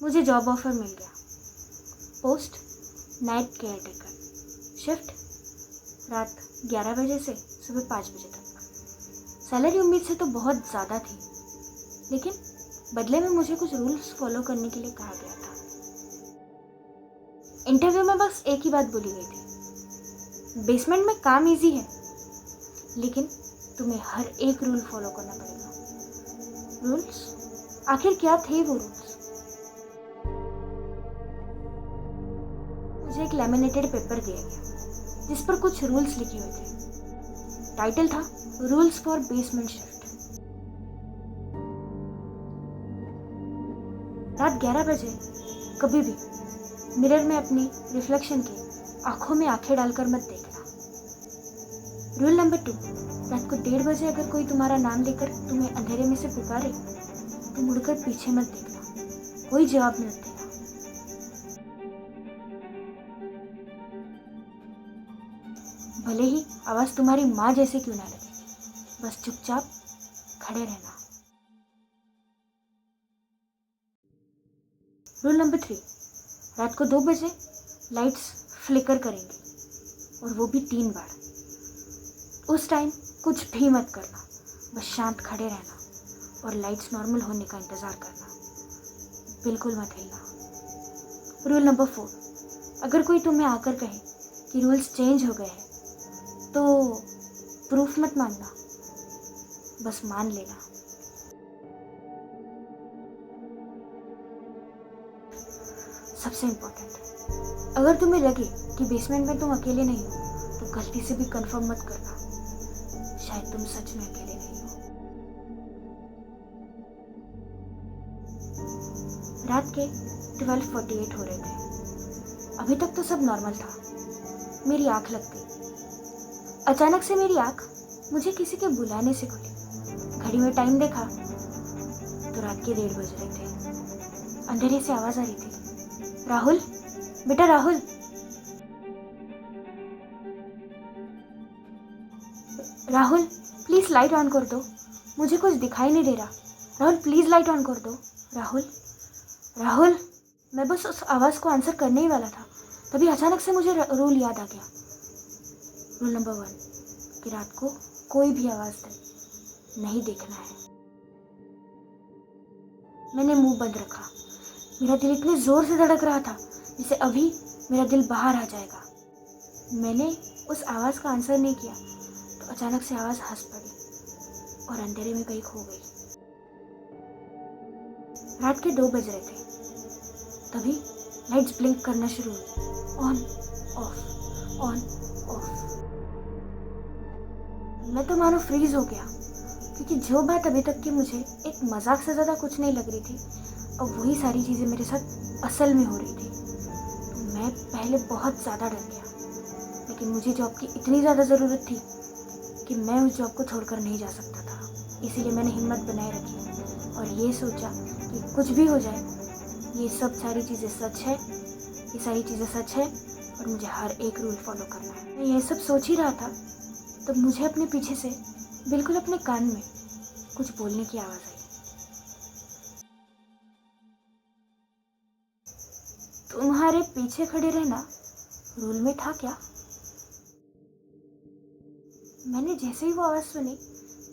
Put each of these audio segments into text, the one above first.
मुझे job offer मिल गया। Post night care taker, shift रात 11 बजे से सुबह 5 बजे तक। सैलरी उम्मीद से तो बहुत ज़्यादा थी, लेकिन बदले में मुझे कुछ रूल्स फॉलो करने के लिए कहा गया था। इंटरव्यू में बस एक ही बात बोली गई थी, बेसमेंट में काम इजी है, लेकिन तुम्हें हर एक रूल फॉलो करना पड़ेगा। रूल्स? आखिर क्या थे वो रूल्स? मुझे एक लैमिनेटेड पेपर दिया गया जिस पर कुछ रूल्स लिखे हुए थे। टाइटल था रूल्स फॉर बेसमेंट शिफ्ट। रात 11 बजे कभी भी मिरर में अपनी रिफ्लेक्शन की आंखों में आंखें डालकर मत देखना। रूल नंबर 2, रात को 1:30 बजे अगर कोई तुम्हारा नाम लेकर तुम्हें अंधेरे में से पुकारे तो मुड़कर पीछे मत देखना, कोई जवाब मत देना। भले ही आवाज तुम्हारी माँ जैसे क्यों ना लगे, बस चुपचाप खड़े रहना। रूल नंबर 3, रात को 2 बजे लाइट्स फ्लिकर करेंगी और वो भी 3 बार। उस टाइम कुछ भी मत करना, बस शांत खड़े रहना और लाइट्स नॉर्मल होने का इंतज़ार करना, बिल्कुल मत हिलना। रूल नंबर 4, अगर कोई तुम्हें आकर कहे कि रूल्स चेंज हो गए हैं तो प्रूफ मत मांगना, बस मान लेना। सबसे इम्पोर्टेंट, अगर तुम्हें लगे कि बेसमेंट में तुम अकेले नहीं हो तो गलती से भी कंफर्म मत करना, शायद तुम सच में अकेले नहीं हो। रात के 12:48 हो रहे थे। अभी तक तो सब नॉर्मल था। मेरी आंख लग गई। अचानक से मेरी आंख मुझे किसी के बुलाने से खुली। घड़ी में टाइम देखा तो रात के 1:30 बज रहे थे। अंधेरे से आवाज आ रही थी, राहुल, बेटा Rahul. Rahul please light on कर दो, मुझे कुछ दिखाई नहीं दे रहा। राहुल प्लीज लाइट ऑन कर दो। राहुल, राहुल। मैं बस उस आवाज को आंसर करने ही वाला था, तभी अचानक से मुझे रूल याद आ गया। रूल नंबर 1 कि रात को कोई भी आवाज दे नहीं देखना है। मैंने मुंह बंद रखा। मेरा दिल इतने जोर से धड़क रहा था जैसे अभी मेरा दिल बाहर आ जाएगा। मैंने उस आवाज का आंसर नहीं किया तो अचानक से आवाज हंस पड़ी और अंधेरे में कहीं खो गई। रात के 2 बज रहे थे, तभी लाइट्स ब्लिंक करना शुरू हुई। On off, on off. मैं तो मानो फ्रीज हो गया, क्योंकि जो बात अभी तक की मुझे एक मजाक से ज़्यादा कुछ नहीं लग रही थी, अब वही सारी चीज़ें मेरे साथ असल में हो रही थी। तो मैं पहले बहुत ज़्यादा डर गया, लेकिन मुझे जॉब की इतनी ज़्यादा ज़रूरत थी कि मैं उस जॉब को छोड़कर नहीं जा सकता था। इसीलिए मैंने हिम्मत बनाए रखी और ये सोचा कि कुछ भी हो जाए, ये सब सारी चीज़ें सच है, ये सारी चीज़ें सच है और मुझे हर एक रूल फॉलो करना है। मैं ये सब सोच ही रहा था तब मुझे अपने पीछे से बिल्कुल अपने कान में कुछ बोलने की आवाज़ आई। तुम्हारे पीछे खड़े रहना रूल में था क्या? मैंने जैसे ही वो आवाज़ सुनी,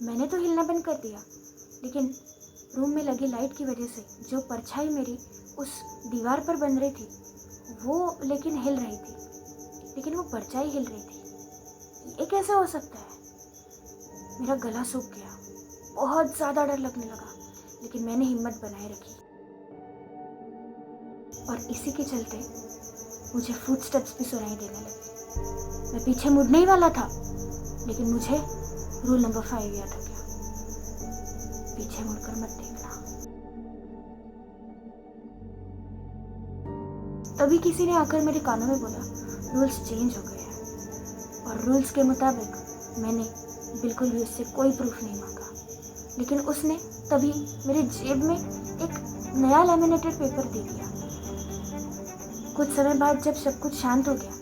मैंने तो हिलना बंद कर दिया, लेकिन रूम में लगी लाइट की वजह से जो परछाई मेरी उस दीवार पर बन रही थी वो लेकिन हिल रही थी, लेकिन वो परछाई हिल रही थी। ये कैसे हो सकता है? मेरा गला सूख गया, बहुत ज़्यादा डर लगने लगा, लेकिन मैंने हिम्मत बनाए रखी और इसी के चलते मुझे फुटस्टेप्स भी सुनाई देने लगे। मैं पीछे मुड़ने ही वाला था, लेकिन मुझे रूल नंबर 5 याद आ गया, पीछे मुड़कर मत देखना। तभी किसी ने आकर मेरे कानों में बोला, रूल्स चेंज हो गए हैं। और रूल्स के मुताबिक मैंने बिल्कुल भी उससे कोई प्रूफ नहीं मांगा, लेकिन उसने तभी मेरे जेब में एक नया लैमिनेटेड पेपर दे दिया। कुछ समय बाद जब सब कुछ शांत हो गया,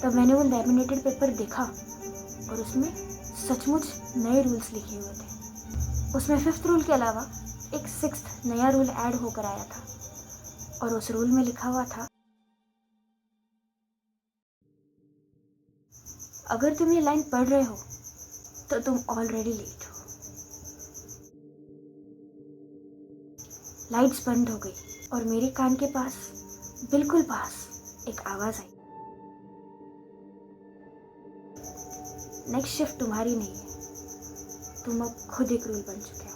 तब मैंने वो लैमिनेटेड पेपर देखा और उसमें सचमुच नए रूल्स लिखे हुए थे। उसमें 5th रूल के अलावा एक 6th नया रूल ऐड होकर आया था। और उस रूल में लिखा हुआ था, अगर तुम ये लाइन पढ़ रहे हो तो तुम ऑलरेडी लेट हो। लाइट्स बंद हो गई और मेरे कान के पास, बिल्कुल पास, एक आवाज़ आई, नेक्स्ट शिफ्ट तुम्हारी नहीं है, तुम अब खुद एक रूल बन चुके हो।